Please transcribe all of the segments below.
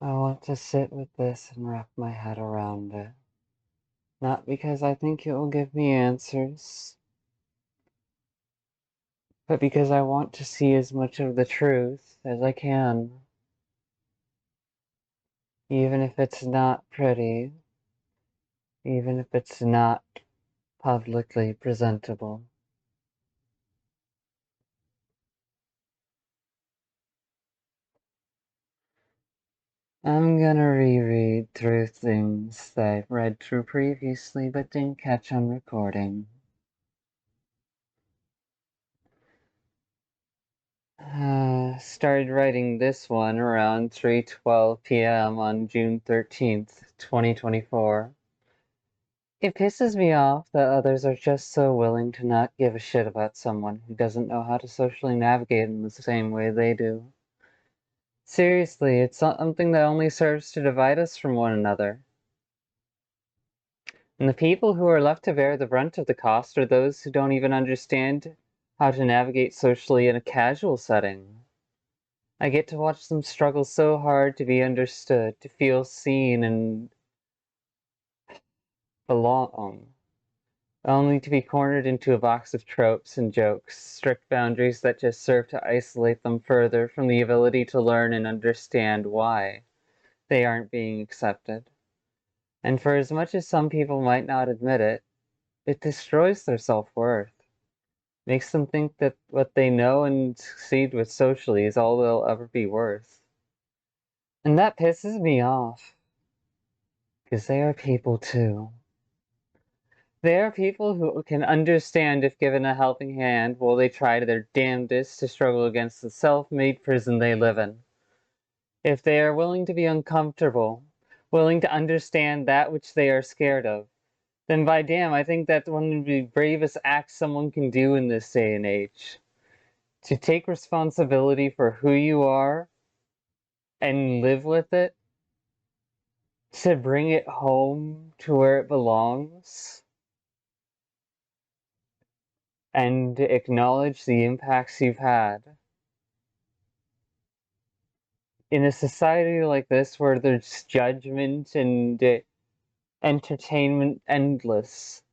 I want to sit with this and wrap my head around it. Not because I think it will give me answers, but because I want to see as much of the truth as I can, even if it's not pretty, even if it's not publicly presentable. I'm gonna reread through things that I've read through previously but didn't catch on recording. Started writing this one around 3:12 p.m. on June 13th, 2024. It pisses me off that others are just so willing to not give a shit about someone who doesn't know how to socially navigate in the same way they do. Seriously, it's something that only serves to divide us from one another. And the people who are left to bear the brunt of the cost are those who don't even understand how to navigate socially in a casual setting. I get to watch them struggle so hard to be understood, to feel seen and belong, only to be cornered into a box of tropes and jokes, strict boundaries that just serve to isolate them further from the ability to learn and understand why they aren't being accepted. And for as much as some people might not admit it, it destroys their self-worth. Makes them think that what they know and succeed with socially is all they'll ever be worth. And that pisses me off. Because they are people too. They are people who can understand if given a helping hand while they try their damnedest to struggle against the self-made prison they live in. If they are willing to be uncomfortable, willing to understand that which they are scared of, then by damn, I think that's one of the bravest acts someone can do in this day and age. To take responsibility for who you are and live with it, to bring it home to where it belongs, and acknowledge the impacts you've had. In a society like this where there's judgment and entertainment endless,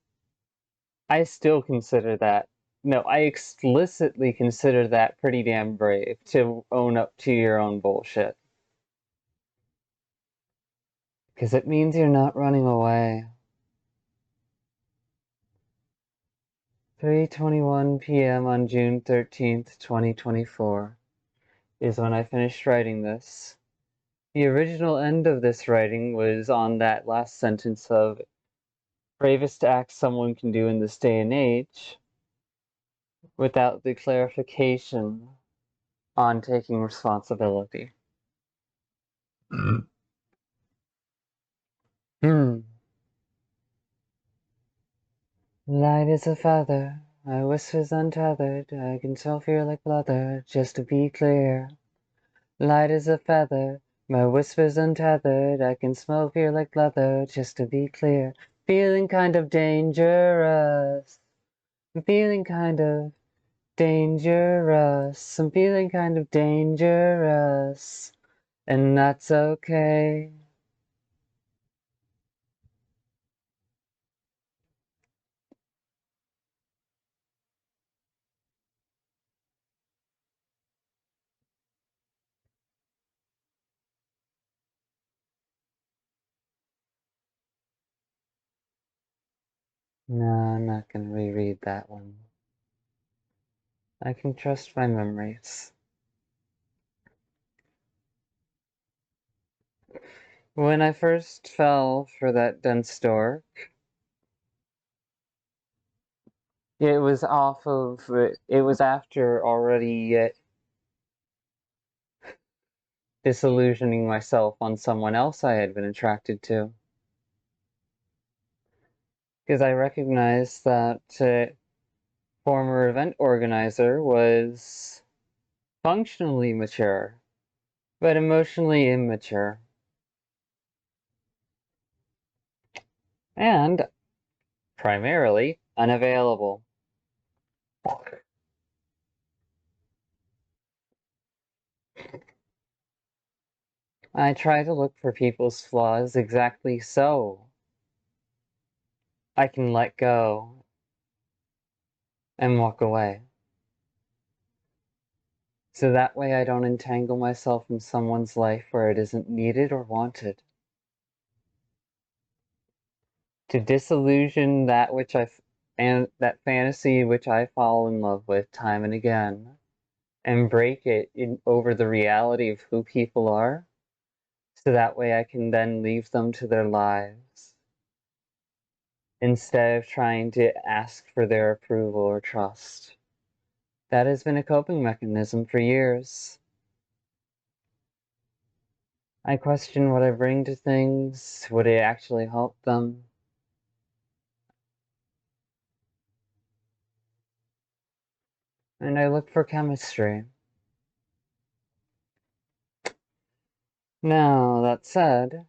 I still consider that. No, I explicitly consider that pretty damn brave to own up to your own bullshit. Because it means you're not running away. 3:21 p.m. on June 13th, 2024 is when I finished writing this. The original end of this writing was on that last sentence of bravest act someone can do in this day and age, without the clarification on taking responsibility. Hmm. Light as a feather, my whispers untethered, I can smell fear like leather, just to be clear. Light as a feather, my whispers untethered, I can smell fear like leather, just to be clear. Feeling kind of dangerous. I'm feeling kind of dangerous. I'm feeling kind of dangerous. And that's okay. No, I'm not gonna reread that one. I can trust my memories. When I first fell for that dense stork, it was off of, it was after already disillusioning myself on someone else I had been attracted to. Because I recognized that former event organizer was functionally mature, but emotionally immature. And primarily unavailable. I try to look for people's flaws exactly so I can let go and walk away. So that way I don't entangle myself in someone's life where it isn't needed or wanted. To disillusion that which and that fantasy which I fall in love with time and again, and break it over the reality of who people are, so that way I can then leave them to their lives, instead of trying to ask for their approval or trust. That has been a coping mechanism for years. I question what I bring to things, would it actually help them? And I look for chemistry. Now, that said,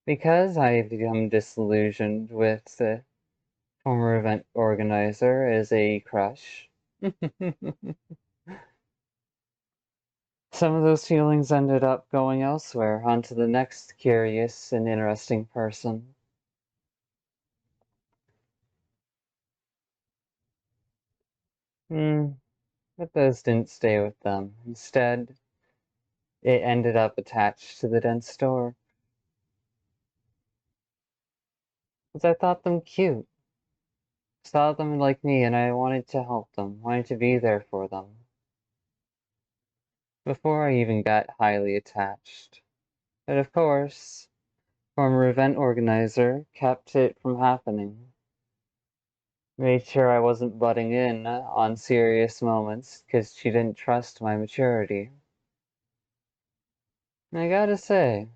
because I have become disillusioned with the former event organizer as a crush, some of those feelings ended up going elsewhere, onto the next curious and interesting person. But those didn't stay with them. Instead, it ended up attached to the dense door. Because I thought them cute. Saw them like me and I wanted to help them, wanted to be there for them. Before I even got highly attached. But of course, former event organizer kept it from happening. Made sure I wasn't butting in on serious moments because she didn't trust my maturity. And I gotta say,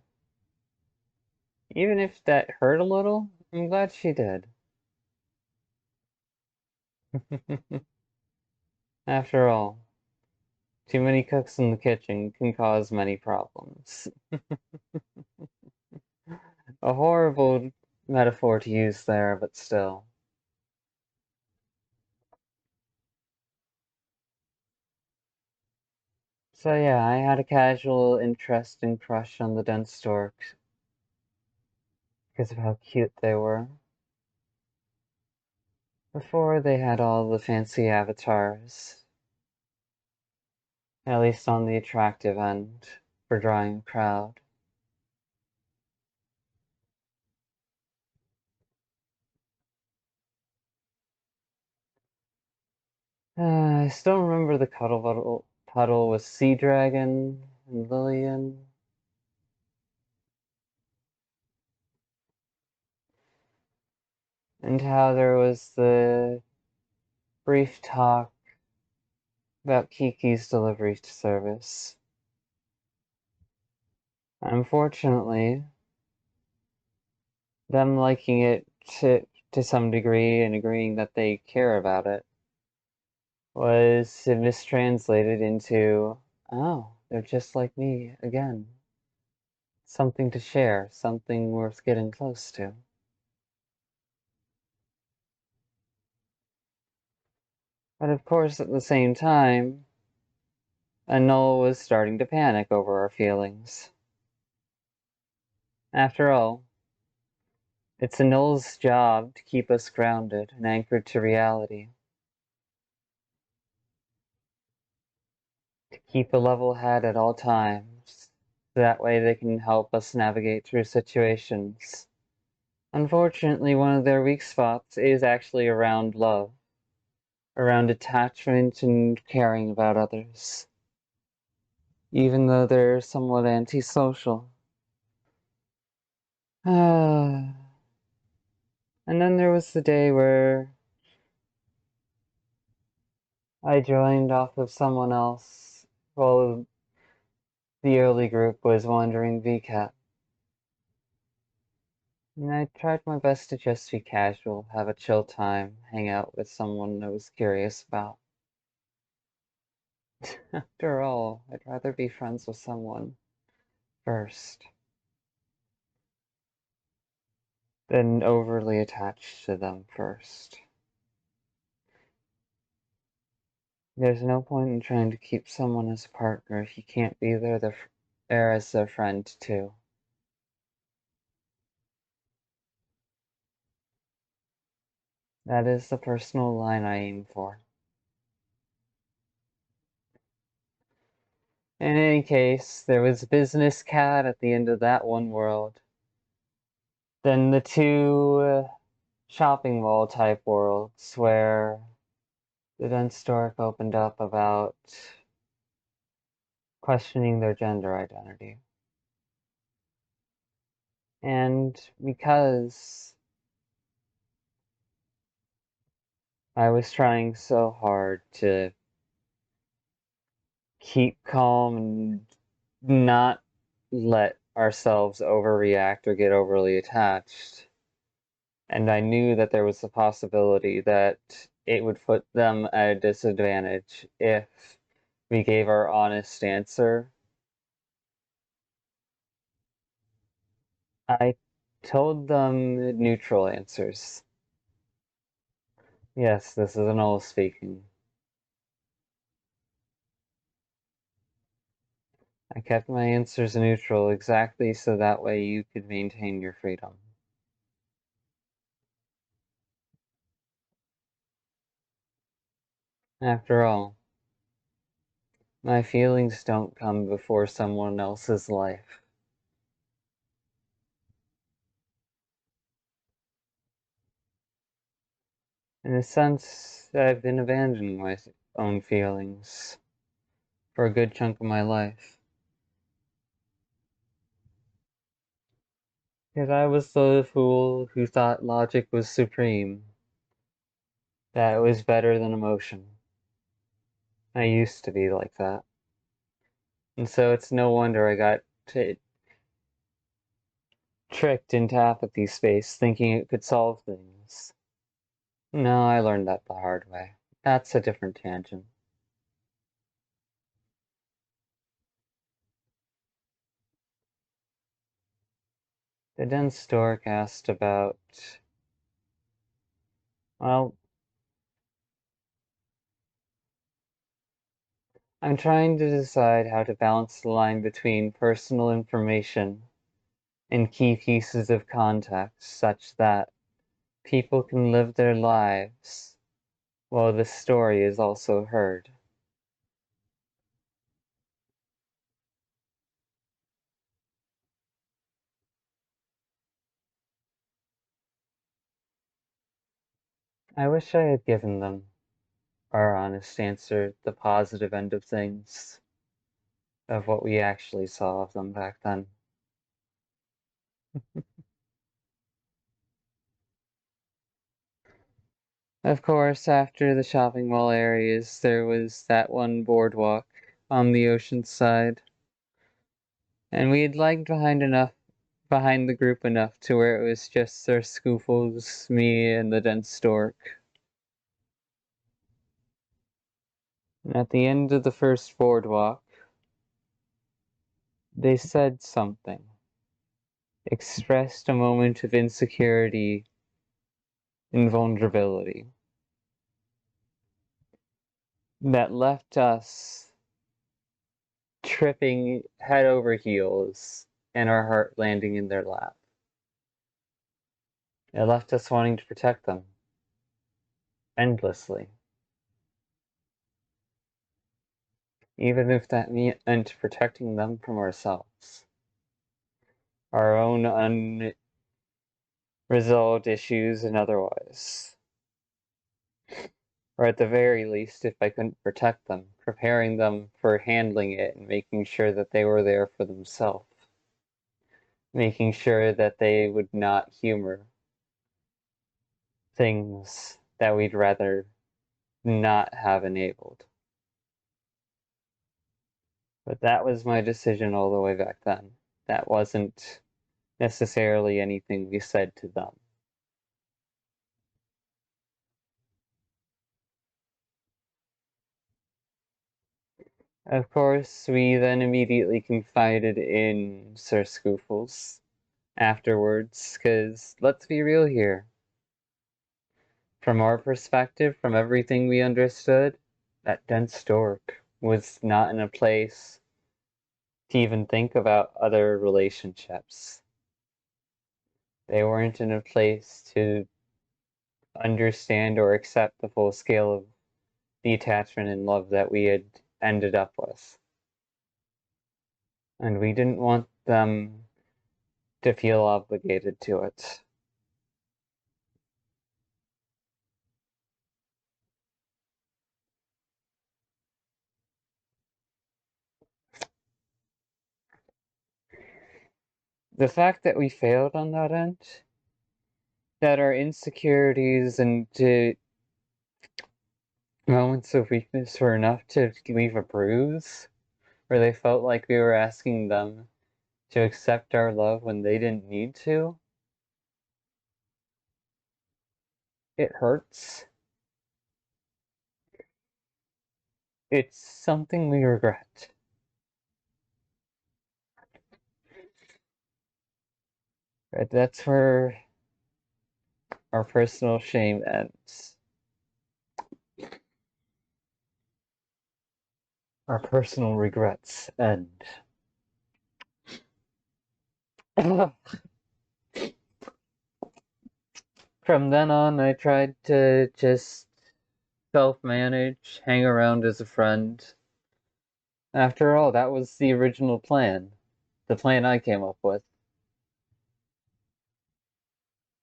even if that hurt a little, I'm glad she did. After all, too many cooks in the kitchen can cause many problems. A horrible metaphor to use there, but still. So yeah, I had a casual interest and crush on the dense storks because of how cute they were. Before they had all the fancy avatars, at least on the attractive end, for drawing a crowd. I still remember the puddle with Sea Dragon and Lillian, and how there was the brief talk about Kiki's delivery service. Unfortunately, them liking it to some degree and agreeing that they care about it was mistranslated into, oh, they're just like me again. Something to share, something worth getting close to. But of course, at the same time, Anole was starting to panic over our feelings. After all, it's Anole's job to keep us grounded and anchored to reality. To keep a level head at all times. That way they can help us navigate through situations. Unfortunately, one of their weak spots is actually around love, around attachment and caring about others. Even though they're somewhat antisocial. And then there was the day where I joined off of someone else while the early group was wandering VCAT. And I tried my best to just be casual, have a chill time, hang out with someone I was curious about. After all, I'd rather be friends with someone first than overly attached to them first. There's no point in trying to keep someone as a partner if you can't be there as their friend too. That is the personal line I aim for. In any case, there was a business cat at the end of that one world. Then the two shopping mall type worlds where the dense stork opened up about questioning their gender identity. And because I was trying so hard to keep calm and not let ourselves overreact or get overly attached, and I knew that there was a possibility that it would put them at a disadvantage if we gave our honest answer, I told them neutral answers. Yes, this is an old speaking. I kept my answers neutral exactly so that way you could maintain your freedom. After all, my feelings don't come before someone else's life. In a sense, I've been abandoning my own feelings for a good chunk of my life. Because I was the fool who thought logic was supreme, that it was better than emotion. I used to be like that. And so it's no wonder I got tricked into apathy space thinking it could solve things. No, I learned that the hard way. That's a different tangent. The dense stork asked about, well, I'm trying to decide how to balance the line between personal information and key pieces of context such that people can live their lives while the story is also heard. I wish I had given them our honest answer, the positive end of things, of what we actually saw of them back then. Of course, after the shopping mall areas, there was that one boardwalk on the ocean side, and we had lagged behind the group enough to where it was just Sir Scoofles, me, and the dense stork. And at the end of the first boardwalk, they said something, expressed a moment of insecurity and vulnerability that left us tripping head over heels and our heart landing in their lap. It left us wanting to protect them endlessly, even if that meant protecting them from ourselves, our own unresolved issues and otherwise. Or at the very least, if I couldn't protect them, preparing them for handling it and making sure that they were there for themselves, making sure that they would not humor things that we'd rather not have enabled. But that was my decision all the way back then. That wasn't necessarily anything we said to them. Of course, we then immediately confided in Sir Scoofles afterwards, because let's be real here. From our perspective, from everything we understood, that dense stork was not in a place to even think about other relationships. They weren't in a place to understand or accept the full scale of the attachment and love that we had ended up with. And we didn't want them to feel obligated to it. The fact that we failed on that end, that our insecurities and moments of weakness were enough to leave a bruise, where they felt like we were asking them to accept our love when they didn't need to, it hurts. It's something we regret. Right? That's where our personal shame ends. Our personal regrets end. From then on, I tried to just self-manage, hang around as a friend. After all, that was the original plan. The plan I came up with.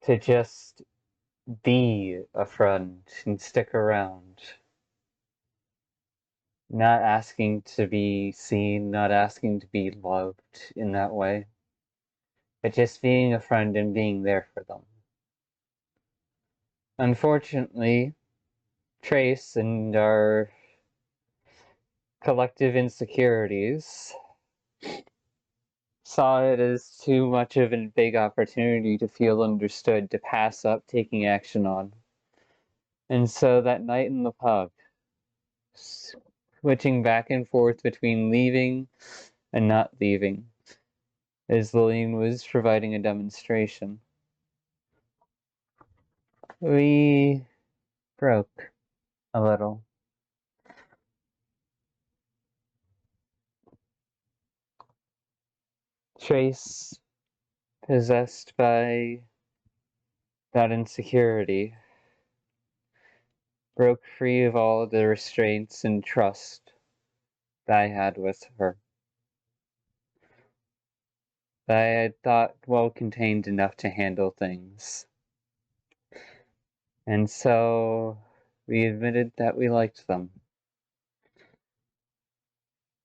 To just be a friend and stick around. Not asking to be seen, not asking to be loved in that way. But just being a friend and being there for them. Unfortunately, Trace and our collective insecurities saw it as too much of a big opportunity to feel understood, to pass up taking action on. And so that night in the pub, switching back and forth between leaving and not leaving, as Lillian was providing a demonstration, we broke a little. Trace, possessed by that insecurity, broke free of all the restraints and trust that I had with her. That I had thought well contained enough to handle things. And so we admitted that we liked them.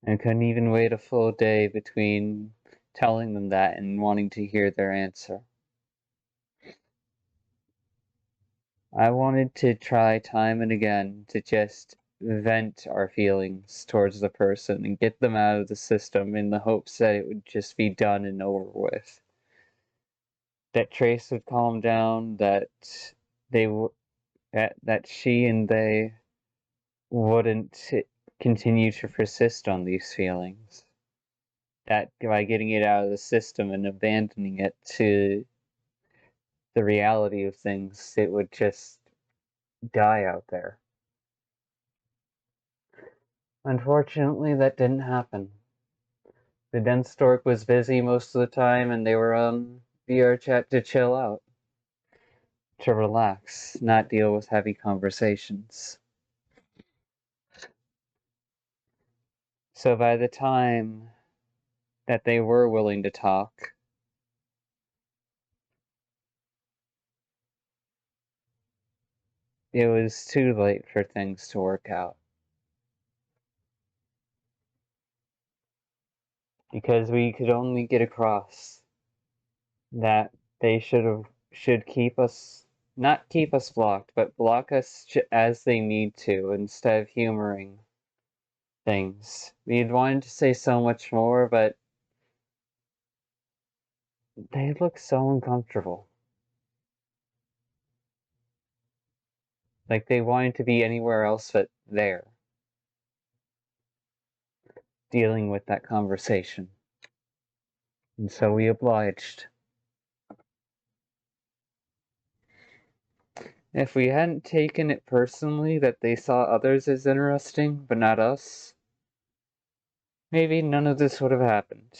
And couldn't even wait a full day between telling them that and wanting to hear their answer. I wanted to try time and again to just vent our feelings towards the person and get them out of the system in the hopes that it would just be done and over with. That Trace would calm down, that that she and they wouldn't continue to persist on these feelings. That by getting it out of the system and abandoning it to the reality of things, it would just die out there. Unfortunately, that didn't happen. The dense stork was busy most of the time, and they were on VR chat to chill out, to relax, not deal with heavy conversations. So by the time that they were willing to talk, it was too late for things to work out. Because we could only get across that they should keep us, not keep us blocked, but block us as they need to instead of humoring things. We'd wanted to say so much more, but they look so uncomfortable. Like they wanted to be anywhere else but there, dealing with that conversation. And so we obliged. If we hadn't taken it personally that they saw others as interesting, but not us, maybe none of this would have happened.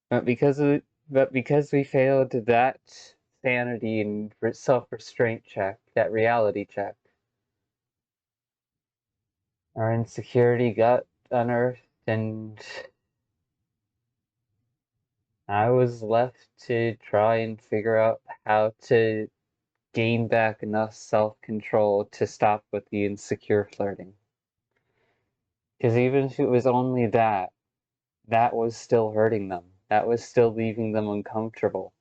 But because we failed that sanity and self-restraint check, that reality check, our insecurity got unearthed, and I was left to try and figure out how to gain back enough self-control to stop with the insecure flirting. Because even if it was only that, that was still hurting them. That was still leaving them uncomfortable.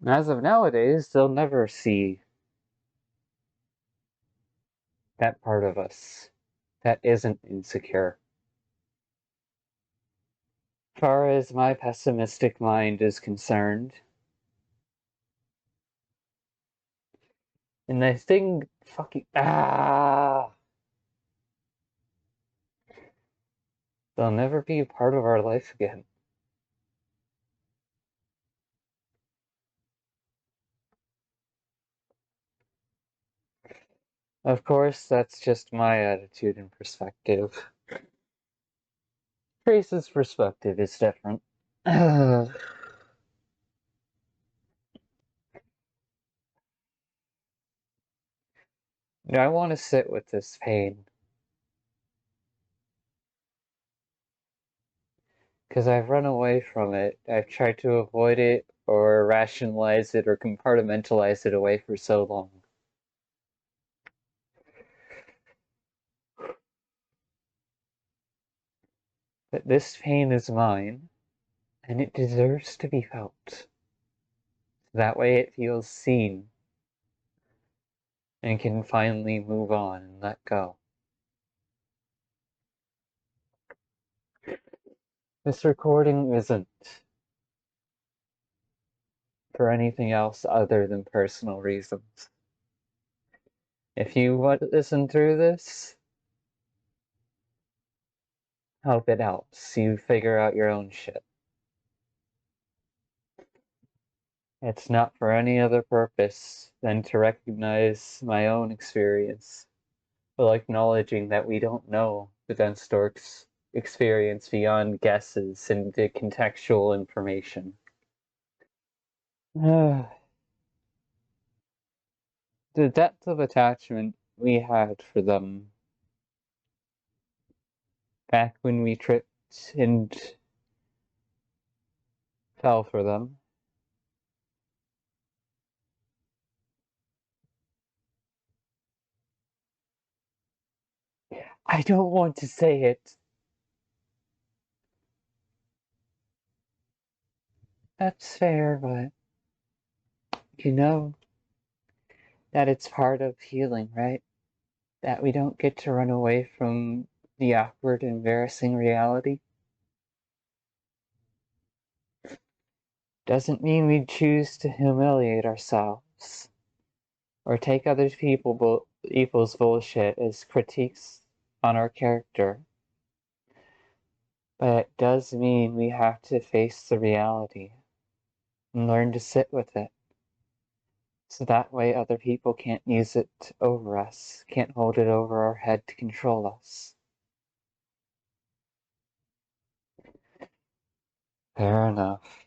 As of nowadays, they'll never see that part of us that isn't insecure. As far as my pessimistic mind is concerned, and the thing fucking they'll never be a part of our life again. Of course, that's just my attitude and perspective. Grace's perspective is different. Now I want to sit with this pain because I've run away from it. I've tried to avoid it or rationalize it or compartmentalize it away for so long. But this pain is mine, and it deserves to be felt. That way it feels seen and can finally move on and let go. This recording isn't for anything else other than personal reasons. If you want to listen through this, hope it helps you figure out your own shit. It's not for any other purpose than to recognize my own experience, while acknowledging that we don't know the Dunstork's experience beyond guesses and the contextual information. The depth of attachment we had for them back when we tripped and fell for them. I don't want to say it. That's fair, but you know that it's part of healing, right? That we don't get to run away from the awkward, embarrassing reality. Doesn't mean we choose to humiliate ourselves or take other people's bullshit as critiques on our character. But it does mean we have to face the reality and learn to sit with it. So that way other people can't use it over us, can't hold it over our head to control us. Fair enough.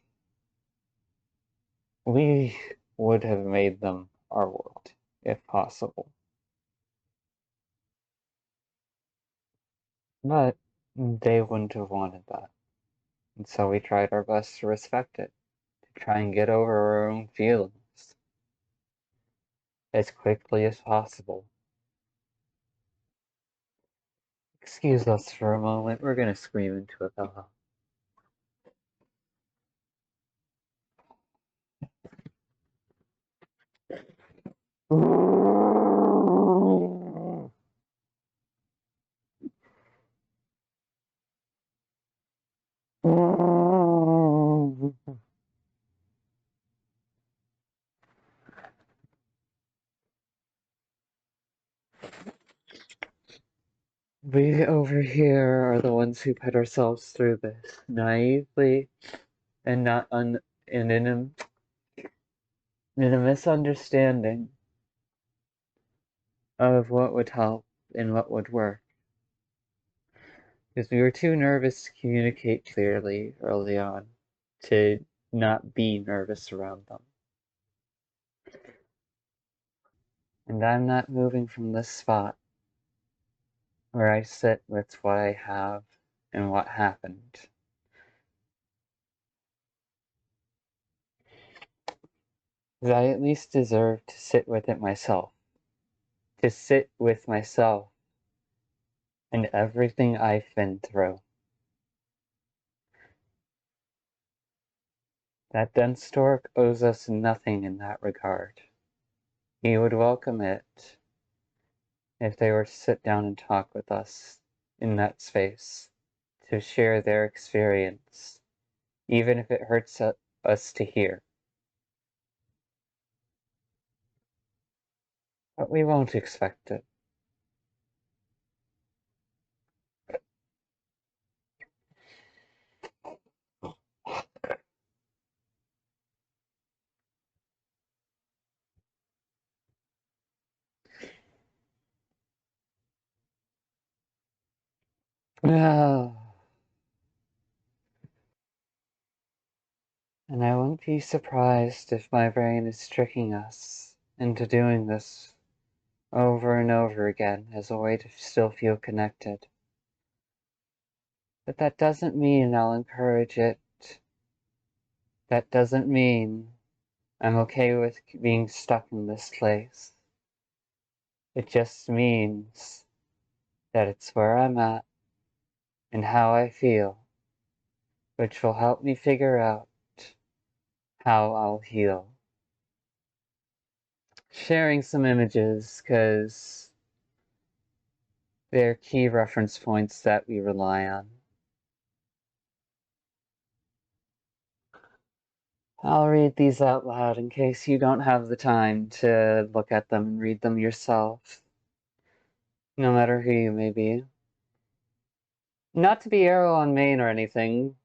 We would have made them our world, if possible. But they wouldn't have wanted that. And so we tried our best to respect it, to try and get over our own feelings as quickly as possible. Excuse us for a moment, we're gonna scream into a pillow. We over here are the ones who put ourselves through this naively and not and in a misunderstanding of what would help and what would work. Because we were too nervous to communicate clearly early on, to not be nervous around them. And I'm not moving from this spot where I sit with what I have and what happened. Because I at least deserve to sit with it myself. To sit with myself and everything I've been through. That dense stork owes us nothing in that regard. He would welcome it if they were to sit down and talk with us in that space, to share their experience, even if it hurts us to hear. But we won't expect it. And I wouldn't be surprised if my brain is tricking us into doing this over and over again as a way to still feel connected. But that doesn't mean I'll encourage it. That doesn't mean I'm okay with being stuck in this place. It just means that it's where I'm at and how I feel, which will help me figure out how I'll heal. Sharing some images, because they're key reference points that we rely on. I'll read these out loud in case you don't have the time to look at them and read them yourself, no matter who you may be. Not to be arrow on Maine or anything,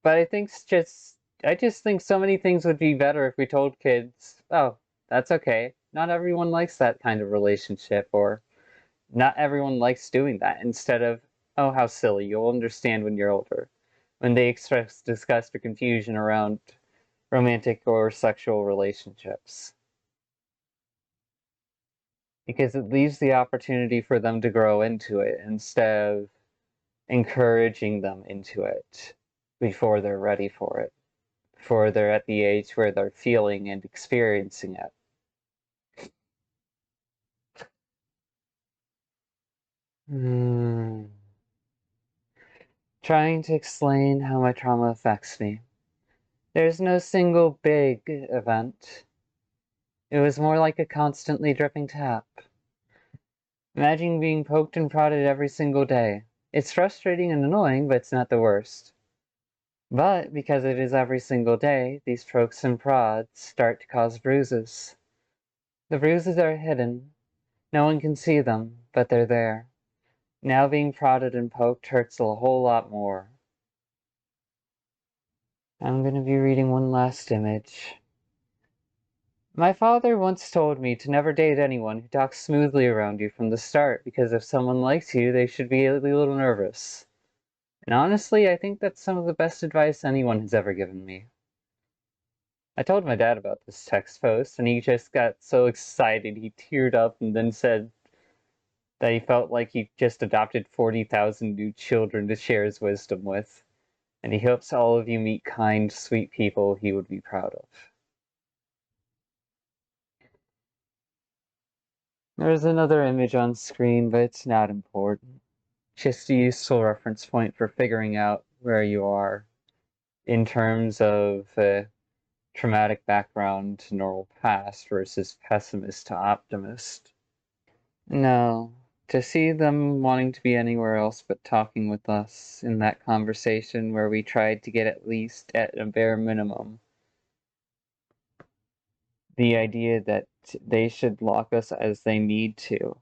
but I just think so many things would be better if we told kids, oh, that's okay. Not everyone likes that kind of relationship, or not everyone likes doing that, instead of, oh, how silly, you'll understand when you're older. When they express disgust or confusion around romantic or sexual relationships. Because it leaves the opportunity for them to grow into it instead of encouraging them into it before they're ready for it, before they're at the age where they're feeling and experiencing it. Trying to explain how my trauma affects me. There's no single big event. It was more like a constantly dripping tap. Imagine being poked and prodded every single day. It's frustrating and annoying, but it's not the worst. But because it is every single day, these pokes and prods start to cause bruises. The bruises are hidden. No one can see them, but they're there. Now being prodded and poked hurts a whole lot more. I'm going to be reading one last image. My father once told me to never date anyone who talks smoothly around you from the start, because if someone likes you, they should be a little nervous. And honestly, I think that's some of the best advice anyone has ever given me. I told my dad about this text post, and he just got so excited he teared up and then said that he felt like he just adopted 40,000 new children to share his wisdom with, and he hopes all of you meet kind, sweet people he would be proud of. There's another image on screen, but it's not important. Just a useful reference point for figuring out where you are in terms of traumatic background to neural past versus pessimist to optimist. No, to see them wanting to be anywhere else but talking with us in that conversation where we tried to get at least at a bare minimum the idea that they should lock us as they need to,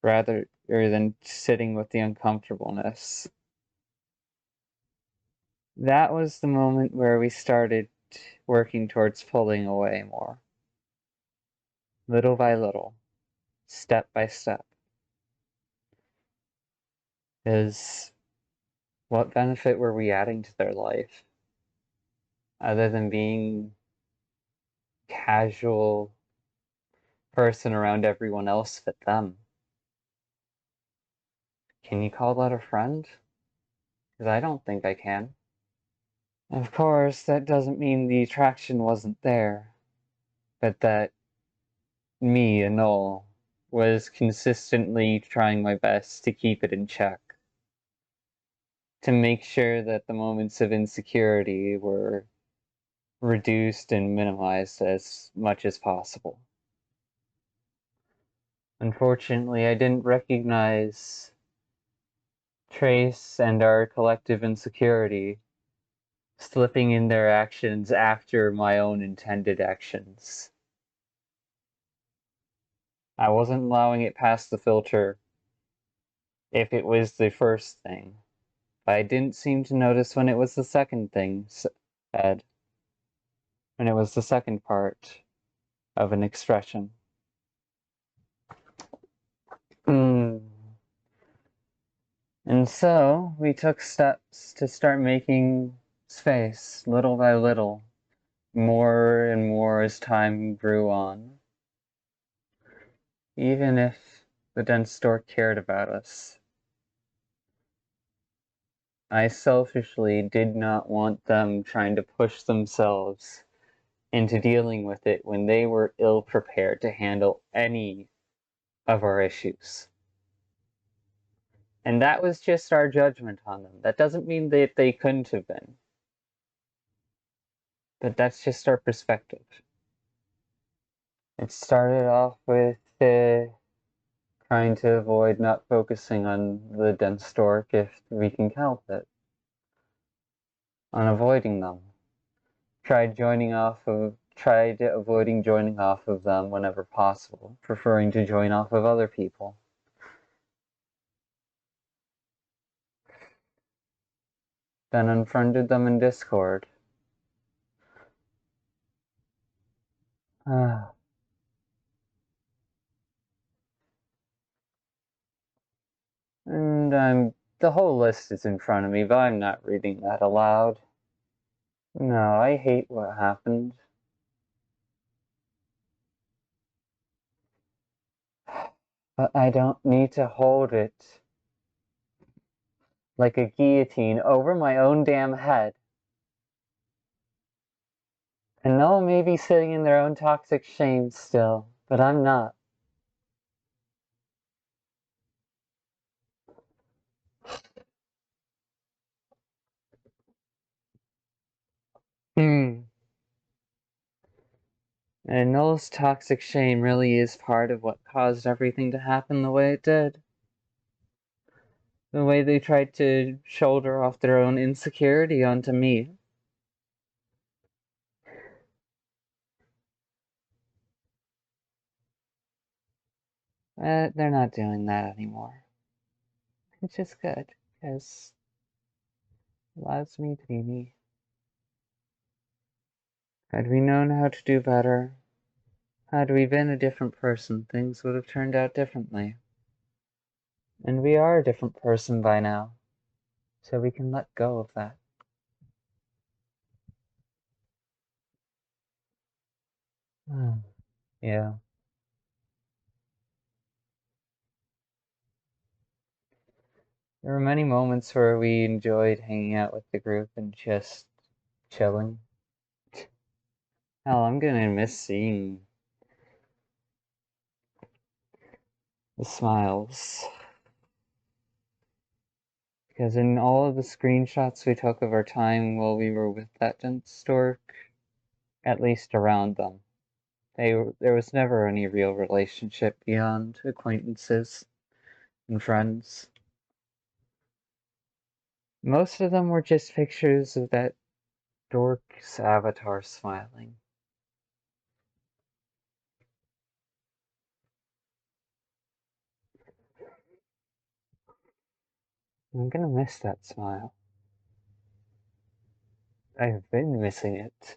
rather than sitting with the uncomfortableness. That was the moment where we started working towards pulling away more, little by little, step by step. Because what benefit were we adding to their life other than being casual person around everyone else but them? Can you call that a friend? Because I don't think I can. Of course, that doesn't mean the attraction wasn't there, but that me, Anol, was consistently trying my best to keep it in check, to make sure that the moments of insecurity were reduced and minimized as much as possible. Unfortunately, I didn't recognize Trace and our collective insecurity slipping in their actions after my own intended actions. I wasn't allowing it past the filter if it was the first thing, but I didn't seem to notice when it was the second thing said, when it was the second part of an expression. Mm. And so we took steps to start making space, little by little, more and more as time grew on. Even if the dense stork cared about us, I selfishly did not want them trying to push themselves into dealing with it when they were ill prepared to handle any of our issues. And that was just our judgment on them. That doesn't mean that they couldn't have been, but that's just our perspective. It started off with trying to avoid not focusing on the dense stork if we can help it, on avoiding them. Tried avoiding joining off of them whenever possible, preferring to join off of other people. Then unfriended them in Discord. And the whole list is in front of me, but I'm not reading that aloud. No, I hate what happened. But I don't need to hold it like a guillotine over my own damn head. And no one may be sitting in their own toxic shame still, but I'm not. Hmm. And Noel's toxic shame really is part of what caused everything to happen the way it did. The way they tried to shoulder off their own insecurity onto me. They're not doing that anymore. Which is good, because it allows me to be me. Had we known how to do better, had we been a different person, things would have turned out differently. And we are a different person by now, so we can let go of that. Yeah. There were many moments where we enjoyed hanging out with the group and just chilling. Hell, I'm gonna miss seeing the smiles. Because in all of the screenshots we took of our time while we were with that dense stork, at least around them, there was never any real relationship beyond acquaintances and friends. Most of them were just pictures of that dork's avatar smiling. I'm gonna miss that smile. I've been missing it.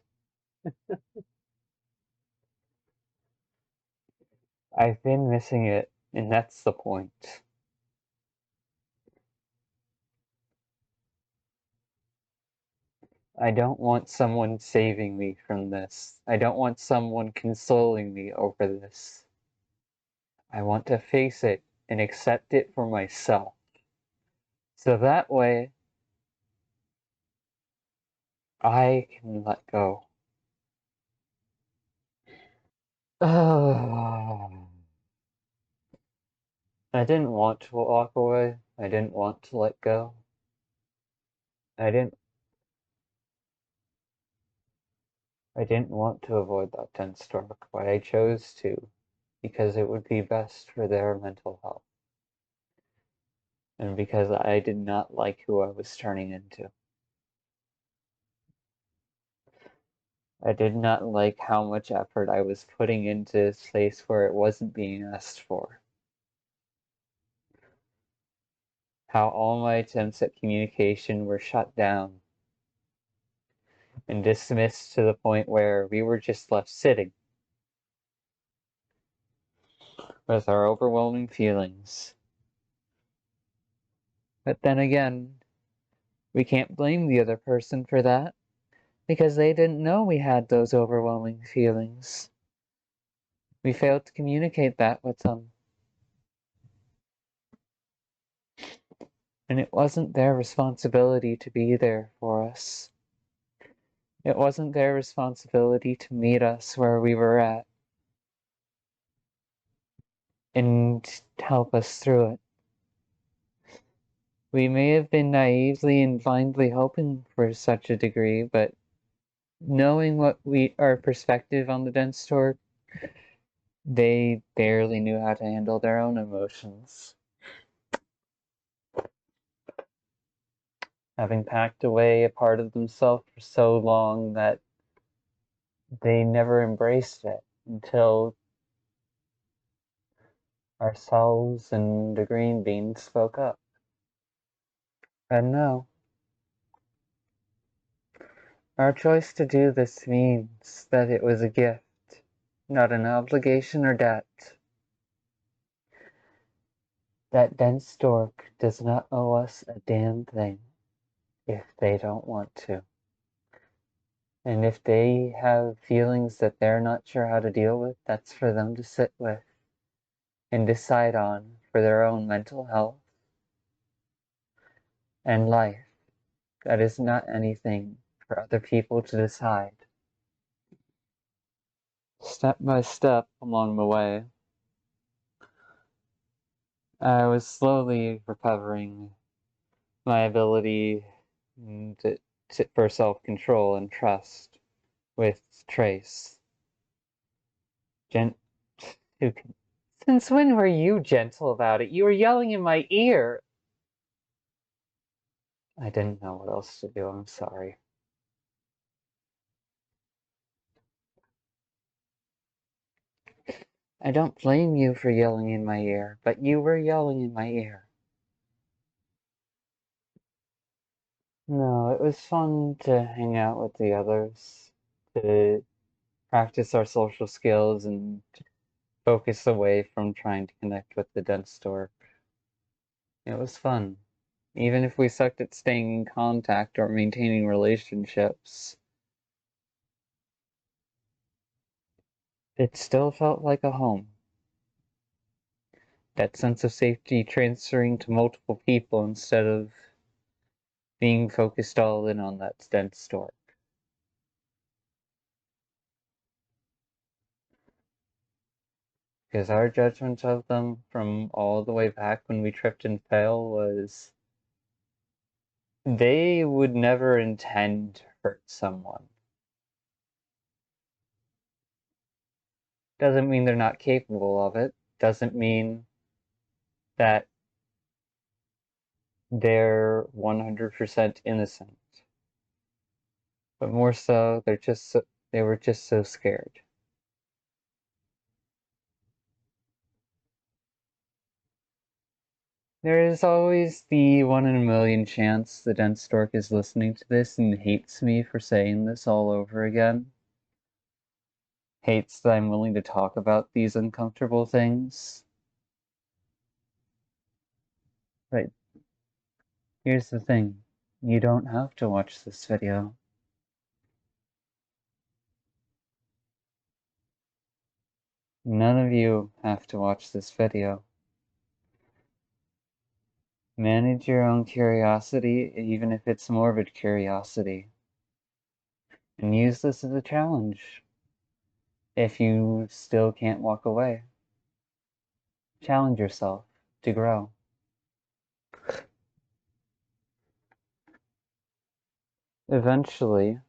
I've been missing it, and that's the point. I don't want someone saving me from this. I don't want someone consoling me over this. I want to face it and accept it for myself. So that way, I can let go. Oh, I didn't want to walk away. I didn't want to let go. I didn't I didn't want to avoid that tense talk, but I chose to because it would be best for their mental health and because I did not like who I was turning into. I did not like how much effort I was putting into this place where it wasn't being asked for. How all my attempts at communication were shut down and dismissed to the point where we were just left sitting with our overwhelming feelings. But then again, we can't blame the other person for that because they didn't know we had those overwhelming feelings. We failed to communicate that with them. And it wasn't their responsibility to be there for us. It wasn't their responsibility to meet us where we were at and help us through it. We may have been naively and blindly hoping for such a degree, but knowing our perspective on the dense torque, they barely knew how to handle their own emotions. Having packed away a part of themselves for so long that they never embraced it until ourselves and the green beans spoke up. And no, our choice to do this means that it was a gift, not an obligation or debt. That dense stork does not owe us a damn thing if they don't want to. And if they have feelings that they're not sure how to deal with, that's for them to sit with and decide on for their own mental health and life. That is not anything for other people to decide. Step by step along the way, I was slowly recovering my ability for self-control and trust with Trace. Gent- Since when were you gentle about it? You were yelling in my ear. I didn't know what else to do. I'm sorry. I don't blame you for yelling in my ear, but you were yelling in my ear. No, it was fun to hang out with the others, to practice our social skills and focus away from trying to connect with the dense stork. It was fun. Even if we sucked at staying in contact or maintaining relationships, it still felt like a home. That sense of safety transferring to multiple people instead of being focused all in on that dense stork. Because our judgment of them from all the way back when we tripped and fell was they would never intend to hurt someone. Doesn't mean they're not capable of it. Doesn't mean that they're 100% innocent. But more so, they were just so scared. There is always the 1 in a million chance the dense stork is listening to this and hates me for saying this all over again. Hates that I'm willing to talk about these uncomfortable things. But here's the thing. You don't have to watch this video. None of you have to watch this video. Manage your own curiosity, even if it's morbid curiosity. And use this as a challenge. If you still can't walk away, challenge yourself to grow. Eventually,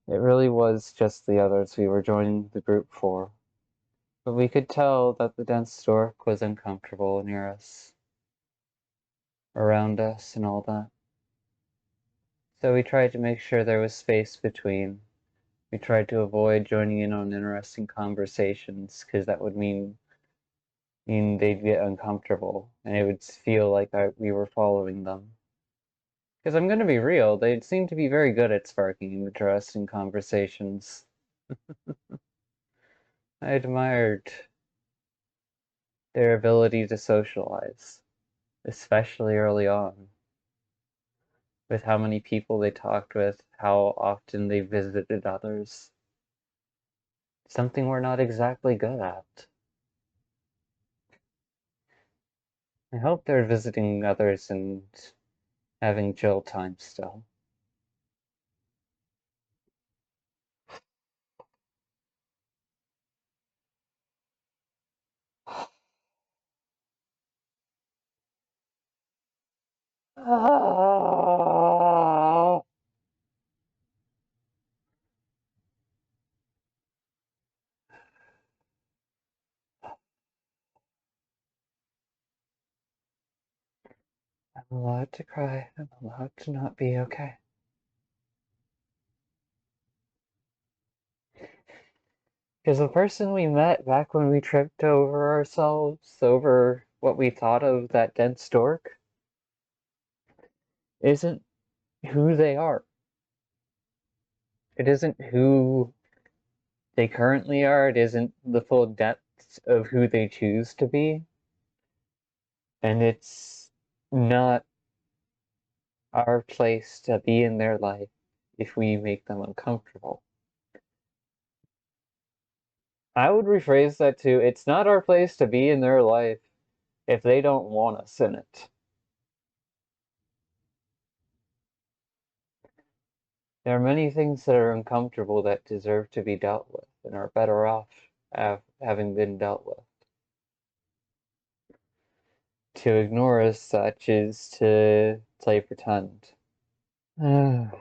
it really was just the others we were joining the group for, but we could tell that the dense stork was uncomfortable near us, around us, and all that. So we tried to make sure there was space between. We tried to avoid joining in on interesting conversations, because that would mean they'd get uncomfortable, and it would feel like we were following them. Because I'm going to be real, they seem to be very good at sparking interesting conversations. I admired their ability to socialize, especially early on, with how many people they talked with, how often they visited others. Something we're not exactly good at. I hope they're visiting others and having chill time still. I'm allowed to cry. I'm allowed to not be okay. Because the person we met back when we tripped over ourselves, over what we thought of that dense stork, isn't who they are. It isn't who they currently are. It isn't the full depth of who they choose to be. And it's not our place to be in their life if we make them uncomfortable. I would rephrase that to, it's not our place to be in their life if they don't want us in it. There are many things that are uncomfortable that deserve to be dealt with and are better off having been dealt with. To ignore as such is to play pretend. The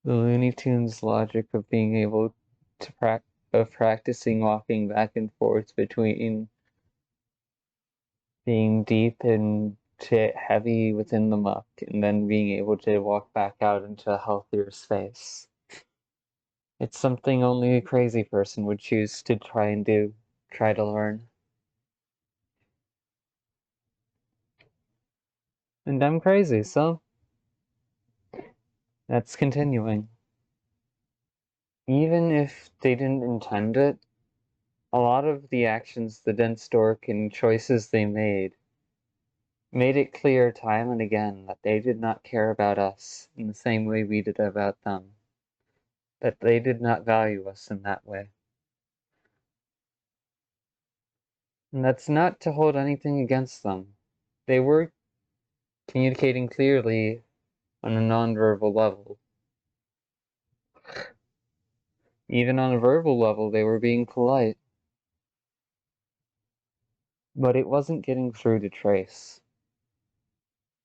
Looney Tunes logic of being able to practicing walking back and forth between being deep and heavy within the muck and then being able to walk back out into a healthier space. It's something only a crazy person would choose to try and do, try to learn. And I'm crazy, so that's continuing. Even if they didn't intend it, a lot of the actions the dense stork and choices they made it clear time and again that they did not care about us in the same way we did about them, that they did not value us in that way. And that's not to hold anything against them. They were communicating clearly on a nonverbal level. Even on a verbal level, they were being polite. But it wasn't getting through to Trace.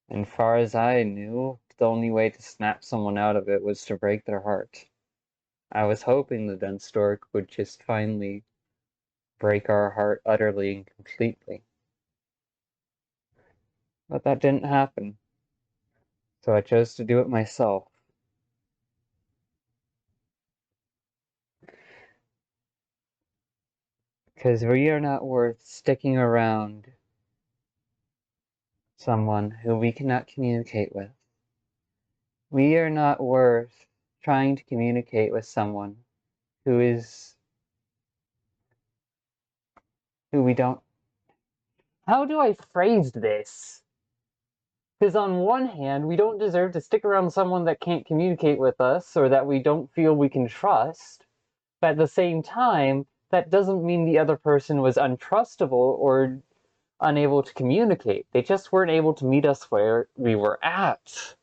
And far as I knew, the only way to snap someone out of it was to break their heart. I was hoping the dense stork would just finally break our heart utterly and completely. But that didn't happen. So I chose to do it myself. Because we are not worth sticking around someone who we cannot communicate with. We are not worth trying to communicate with someone who we don't. How do I phrase this? Because on one hand, we don't deserve to stick around someone that can't communicate with us or that we don't feel we can trust. But at the same time, that doesn't mean the other person was untrustable or unable to communicate. They just weren't able to meet us where we were at.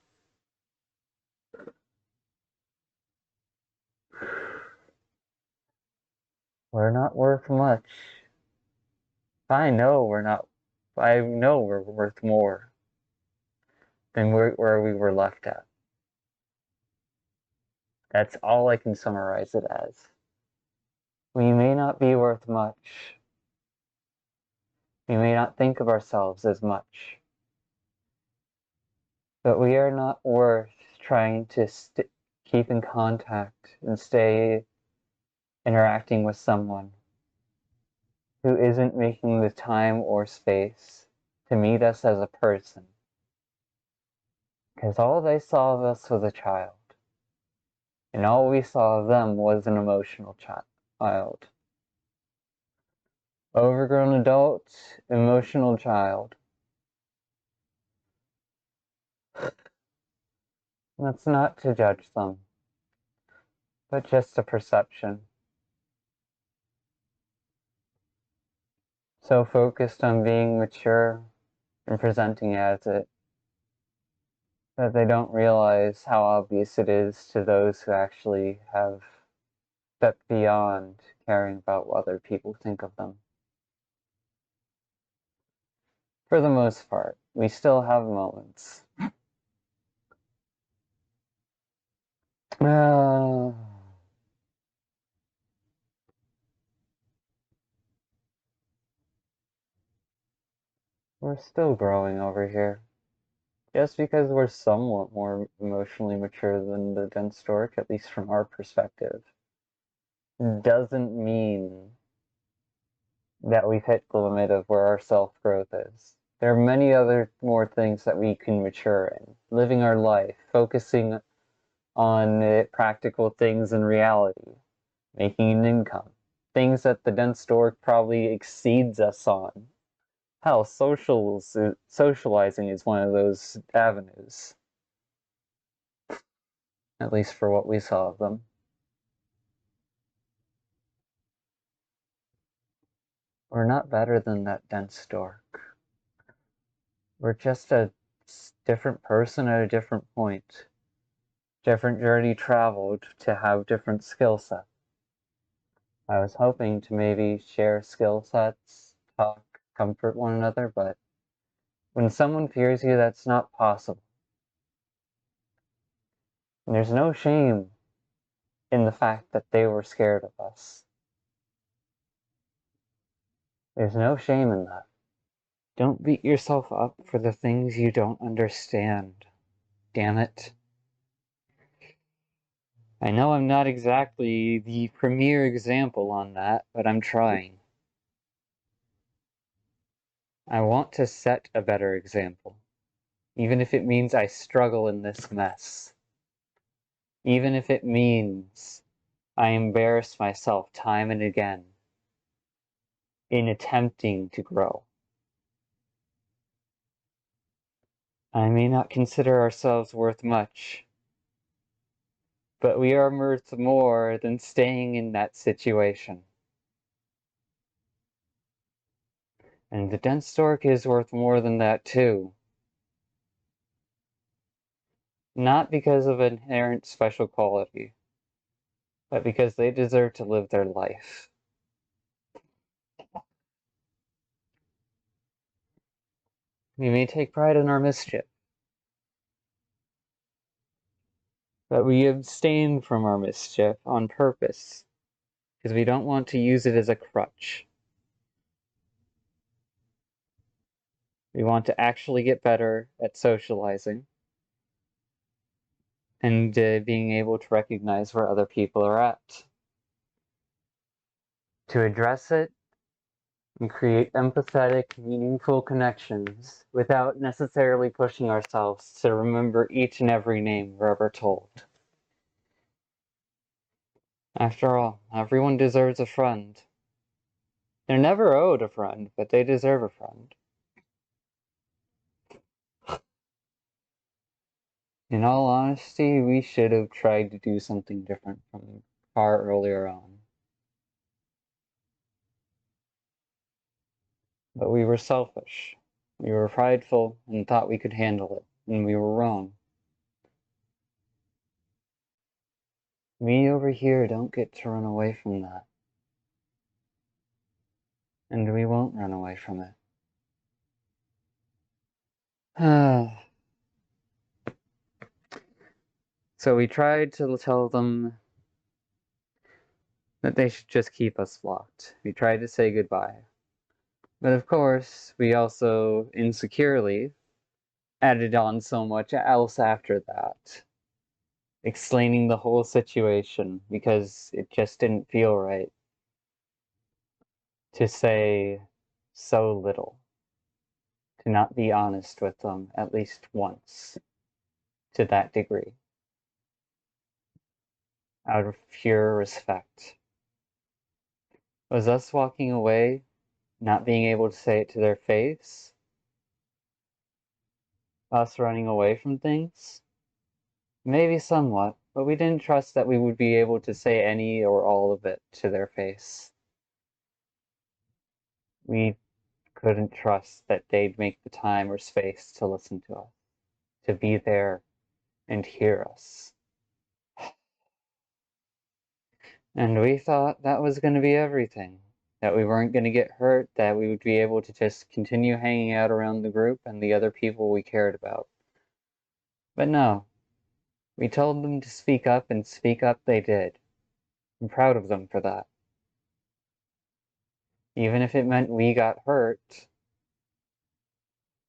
We're not worth much. I know we're not. I know we're worth more than where we were left at. That's all I can summarize it as. We may not be worth much. We may not think of ourselves as much. But we are not worth trying to keep in contact and stay interacting with someone who isn't making the time or space to meet us as a person. Because all they saw of us was a child. And all we saw of them was an emotional child. Overgrown adult, emotional child. That's not to judge them, but just a perception. So focused on being mature and presenting as it, that they don't realize how obvious it is to those who actually have stepped beyond caring about what other people think of them. For the most part, we still have moments. Uh, we're still growing over here. Just because we're somewhat more emotionally mature than the dense stork, at least from our perspective, doesn't mean that we've hit the limit of where our self-growth is. There are many other more things that we can mature in. Living our life, focusing on practical things in reality, making an income. Things that the dense stork probably exceeds us on. Hell, socializing is one of those avenues. At least for what we saw of them. We're not better than that dense stork. We're just a different person at a different point. Different journey traveled to have different skill sets. I was hoping to maybe share skill sets, talk, comfort one another, but when someone fears you, that's not possible. And there's no shame in the fact that they were scared of us. There's no shame in that. Don't beat yourself up for the things you don't understand. Damn it. I know I'm not exactly the premier example on that, but I'm trying. I want to set a better example, even if it means I struggle in this mess. Even if it means I embarrass myself time and again in attempting to grow. I may not consider ourselves worth much, but we are worth more than staying in that situation. And the dense stork is worth more than that too. Not because of inherent special quality, but because they deserve to live their life. We may take pride in our mischief, but we abstain from our mischief on purpose, because we don't want to use it as a crutch. We want to actually get better at socializing and being able to recognize where other people are at. To address it, and create empathetic, meaningful connections without necessarily pushing ourselves to remember each and every name we're ever told. After all, everyone deserves a friend. They're never owed a friend, but they deserve a friend. In all honesty, we should have tried to do something different from far earlier on. But we were selfish. We were prideful and thought we could handle it, and we were wrong. We over here don't get to run away from that. And we won't run away from it. So we tried to tell them that they should just keep us locked. We tried to say goodbye. But of course, we also insecurely added on so much else after that, explaining the whole situation because it just didn't feel right to say so little, to not be honest with them at least once to that degree, out of pure respect. Was us walking away, not being able to say it to their face, us running away from things? Maybe somewhat, but we didn't trust that we would be able to say any or all of it to their face. We couldn't trust that they'd make the time or space to listen to us, to be there and hear us. And we thought that was going to be everything. That we weren't going to get hurt, that we would be able to just continue hanging out around the group and the other people we cared about. But no, we told them to speak up, and speak up they did. I'm proud of them for that. Even if it meant we got hurt,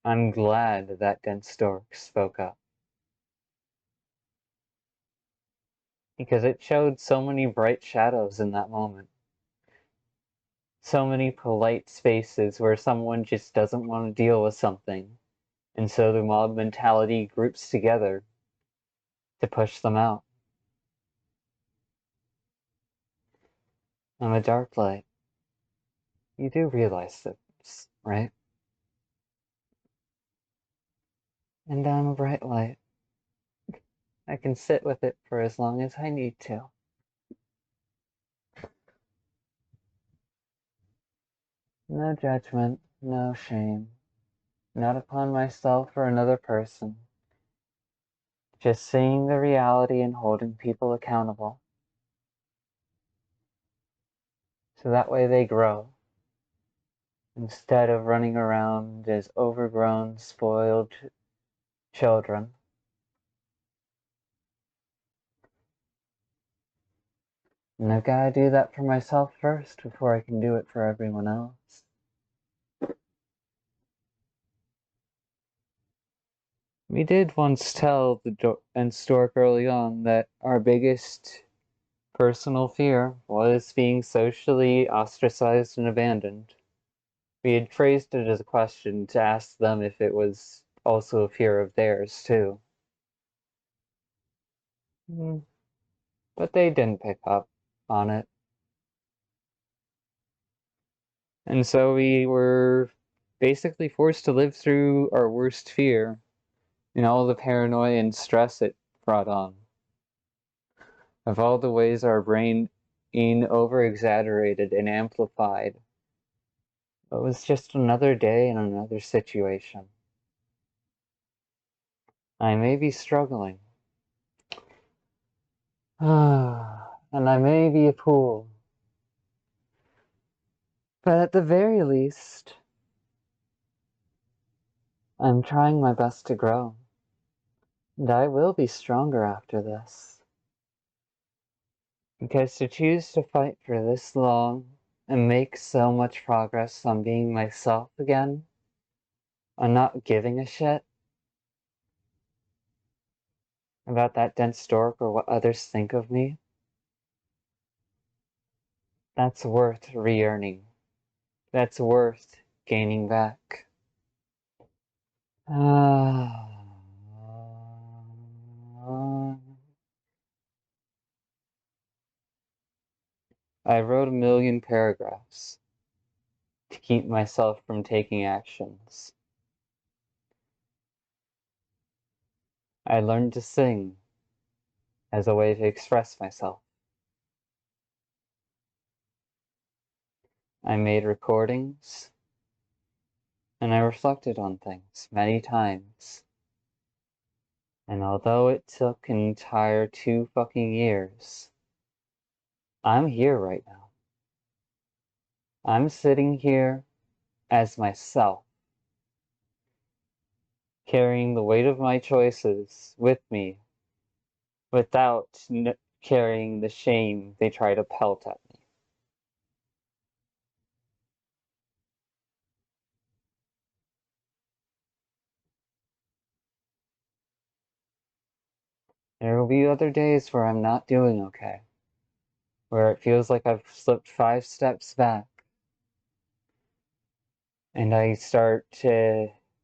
I'm glad that dense stork spoke up. Because it showed so many bright shadows in that moment. So many polite spaces where someone just doesn't want to deal with something, and so the mob mentality groups together to push them out. I'm a dark light. You do realize this, right? And I'm a bright light. I can sit with it for as long as I need to. No judgment, no shame. Not upon myself or another person. Just seeing the reality and holding people accountable. So that way they grow. Instead of running around as overgrown, spoiled children. And I've got to do that for myself first before I can do it for everyone else. We did once tell the stork early on that our biggest personal fear was being socially ostracized and abandoned. We had phrased it as a question to ask them if it was also a fear of theirs, too. But they didn't pick up on it. And so we were basically forced to live through our worst fear and all the paranoia and stress it brought on. Of all the ways our brain over-exaggerated and amplified, it was just another day and another situation. I may be struggling. And I may be a fool. But at the very least, I'm trying my best to grow. And I will be stronger after this. Because to choose to fight for this long and make so much progress on being myself again, on not giving a shit about that dense stork or what others think of me, that's worth re-earning. that's worth gaining back. Ah. I wrote a million paragraphs to keep myself from taking actions. I learned to sing as a way to express myself. I made recordings and I reflected on things many times. And although it took an entire 2 fucking years, I'm here right now. I'm sitting here as myself, carrying the weight of my choices with me without carrying the shame they try to pelt at me. There will be other days where I'm not doing okay, where it feels like I've slipped 5 steps back, and I start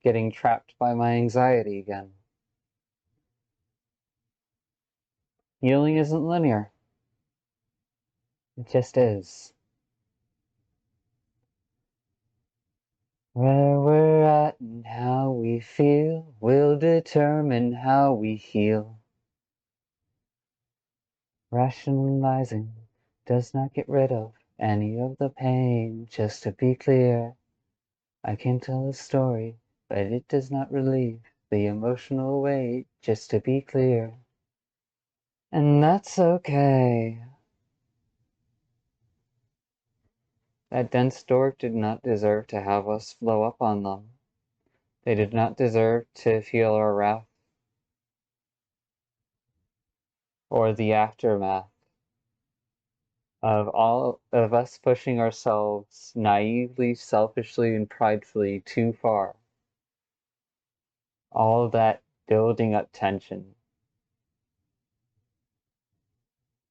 getting trapped by my anxiety again. Healing isn't linear. It just is. Where we're at and how we feel will determine how we heal. Rationalizing does not get rid of any of the pain. Just to be clear, I can tell a story, but it does not relieve the emotional weight. Just to be clear. And that's okay. That dense dork did not deserve to have us blow up on them. They did not deserve to feel our wrath or the aftermath of all of us pushing ourselves naively, selfishly, and pridefully too far. All that building up tension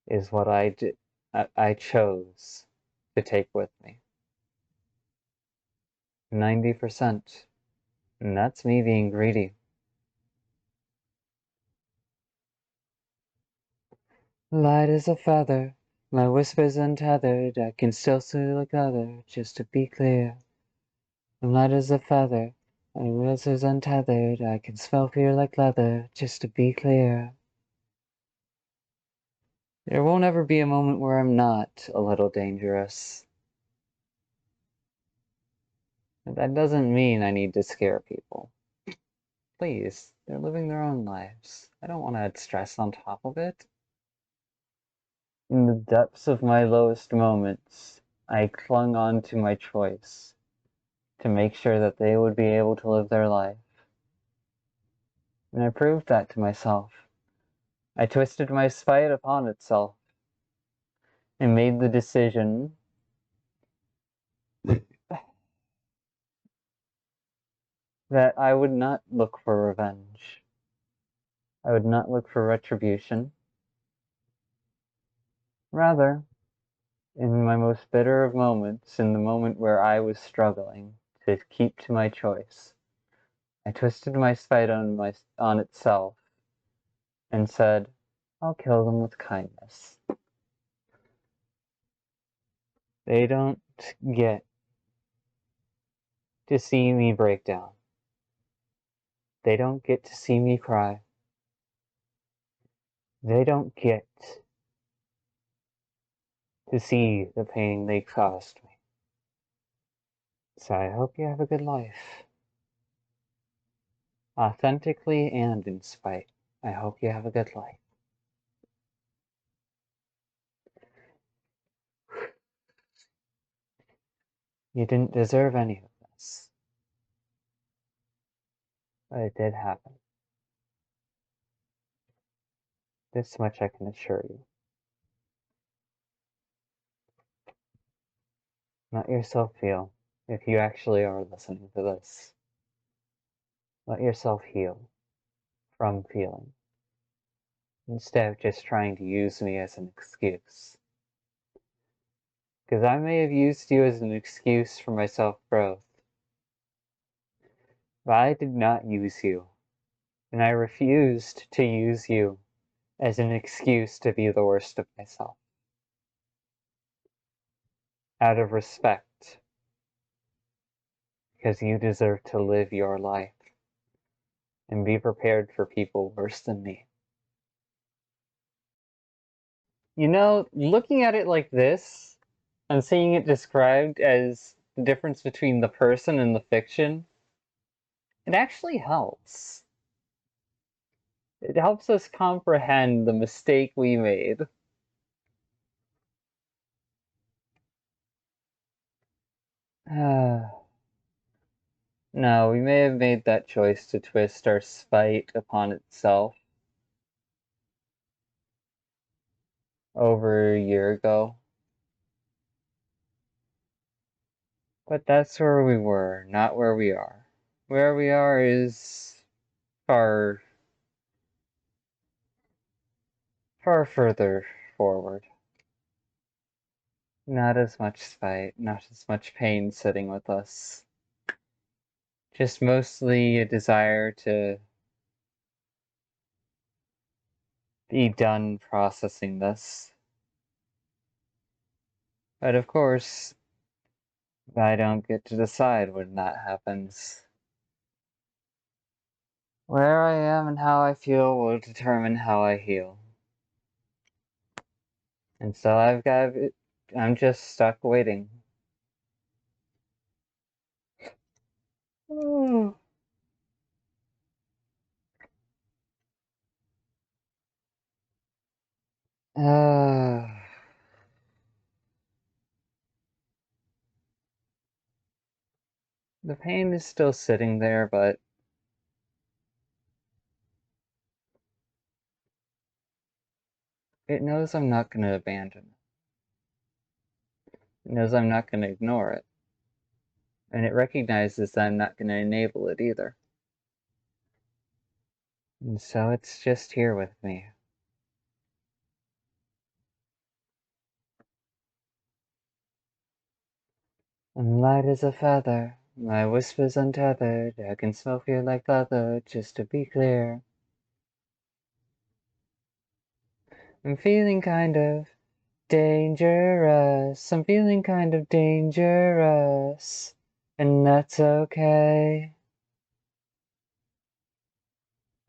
is what I chose to take with me. 90%. And that's me being greedy. Light as a feather, my whispers untethered, I can still see like other, just to be clear. I'm light as a feather, my whispers untethered, I can smell fear like leather, just to be clear. There won't ever be a moment where I'm not a little dangerous. But that doesn't mean I need to scare people. Please, they're living their own lives. I don't want to add stress on top of it. In the depths of my lowest moments, I clung on to my choice to make sure that they would be able to live their life. And I proved that to myself. I twisted my spite upon itself and made the decision that I would not look for revenge. I would not look for retribution. Rather, in my most bitter of moments, in the moment where I was struggling to keep to my choice, I twisted my spite on itself and said, I'll kill them with kindness. They don't get to see me break down. They don't get to see me cry. They don't get to see the pain they caused me. So I hope you have a good life. Authentically and in spite. I hope you have a good life. You didn't deserve any of this. But it did happen. This much I can assure you. Let yourself feel, if you actually are listening to this. Let yourself heal from feeling, instead of just trying to use me as an excuse. because I may have used you as an excuse for my self-growth, but I did not use you, and I refused to use you as an excuse to be the worst of myself. Out of respect, because you deserve to live your life and be prepared for people worse than me. You know, looking at it like this and seeing it described as the difference between the person and the fiction, it actually helps. It helps us comprehend the mistake we made. No, we may have made that choice to twist our spite upon itself over a year ago. But that's where we were, not where we are. Where we are is far, far further forward. Not as much spite, not as much pain sitting with us. Just mostly a desire to be done processing this. But of course, I don't get to decide when that happens. Where I am and how I feel will determine how I heal. And so I'm just stuck waiting. Mm. Uh, the pain is still sitting there, but it knows I'm not going to abandon it. It knows I'm not going to ignore it. And it recognizes that I'm not going to enable it either. And so it's just here with me. I'm light as a feather, my whisper's untethered, I can smell fear like leather, just to be clear. I'm feeling kind of dangerous, I'm feeling kind of dangerous, and that's okay.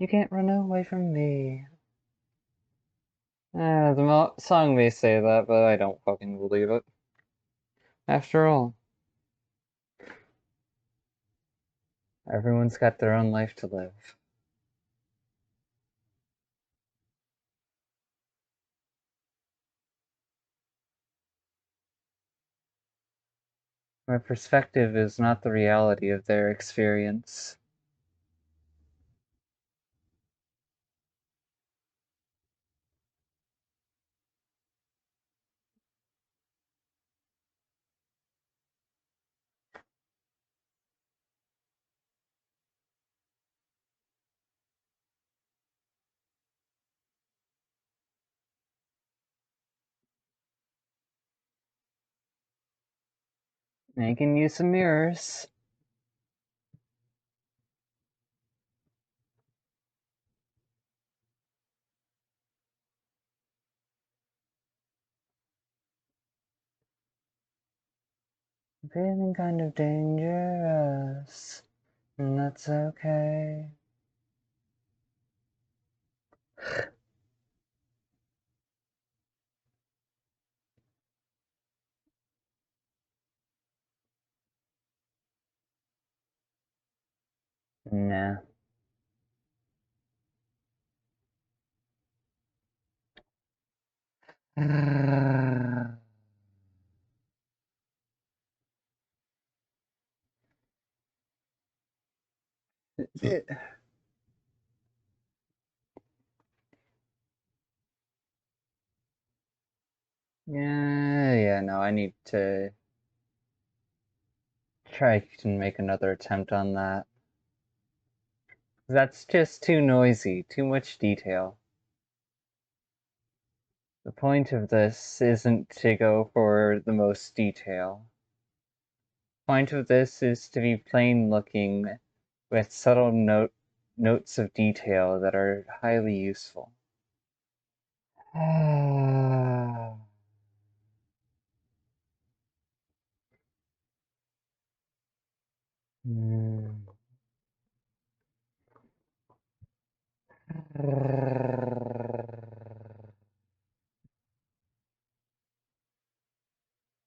You can't run away from me. The song may say that, but I don't fucking believe it. After all, everyone's got their own life to live. My perspective is not the reality of their experience. Making use of mirrors. Feeling kind of dangerous, and that's okay. Nah. Yeah, no, I need to try to make another attempt on that. That's just too noisy, too much detail. The point of this isn't to go for the most detail. The point of this is to be plain looking with subtle notes of detail that are highly useful. Hmm.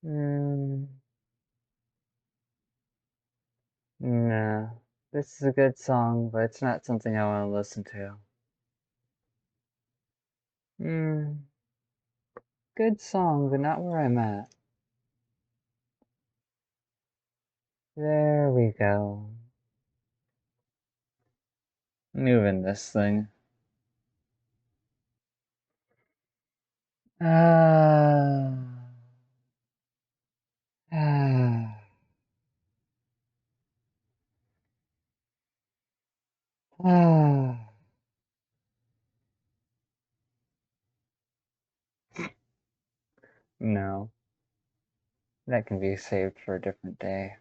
Hmm. Nah, this is a good song, but it's not something I want to listen to. Hmm, good song, but not where I'm at. There we go. Moving this thing. Ah, ah, ah. No, that can be saved for a different day.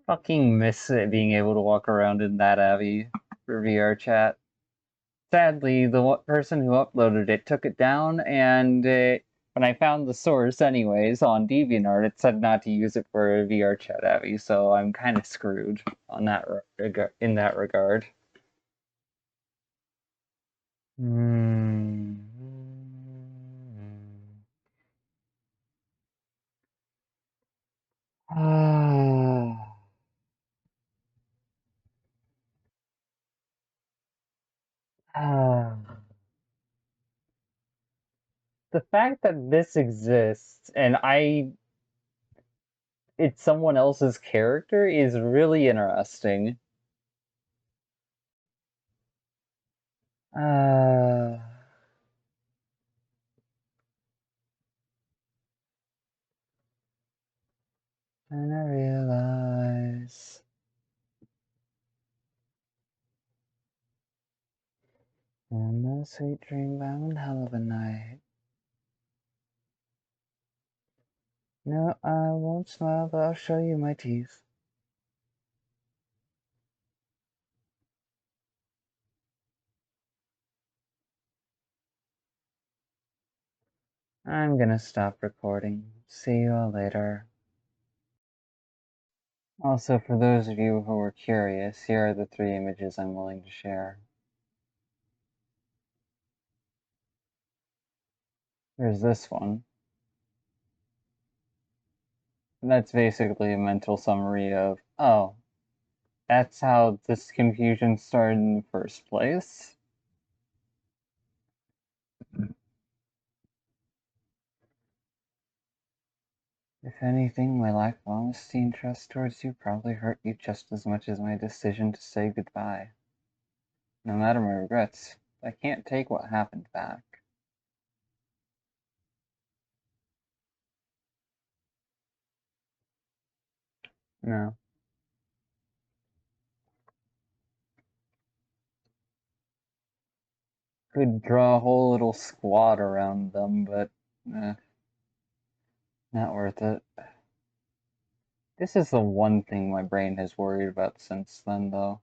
Fucking miss it being able to walk around in that Abbey for VR chat. Sadly, the person who uploaded it took it down, and when I found the source, anyways, on DeviantArt, it said not to use it for a VR chat Abby, so I'm kind of screwed on that in that regard. Hmm. Ah. Ah. The fact that this exists and it's someone else's character is really interesting. Uh, and I realize and the sweet dream by one hell of a night. No, I won't smile, but I'll show you my teeth. I'm gonna stop recording. See you all later. Also, for those of you who are curious, here are the 3 images I'm willing to share. There's this one. That's basically a mental summary of, oh, that's how this confusion started in the first place? If anything, my lack of honesty and trust towards you probably hurt you just as much as my decision to say goodbye. No matter my regrets, I can't take what happened back. No. Could draw a whole little squad around them, but not worth it. This is the one thing my brain has worried about since then, though.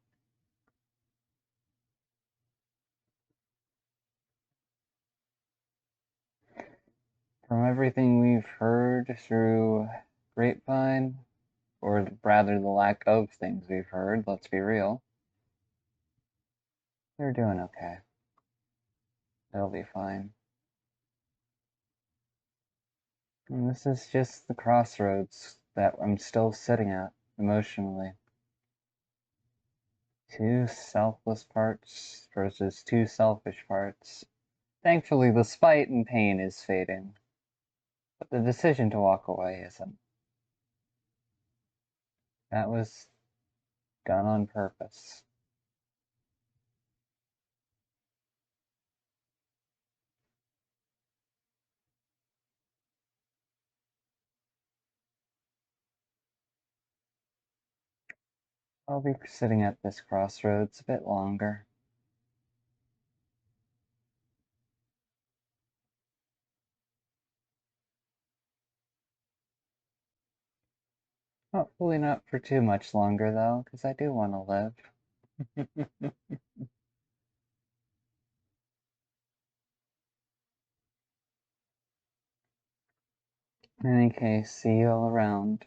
From everything we've heard through grapevine, or rather the lack of things we've heard, let's be real, they're doing okay. They'll be fine. And this is just the crossroads that I'm still sitting at, emotionally. 2 selfless parts versus 2 selfish parts. Thankfully, the spite and pain is fading, but the decision to walk away isn't. That was done on purpose. I'll be sitting at this crossroads a bit longer. Hopefully not for too much longer, though, because I do want to live. In any case, see you all around.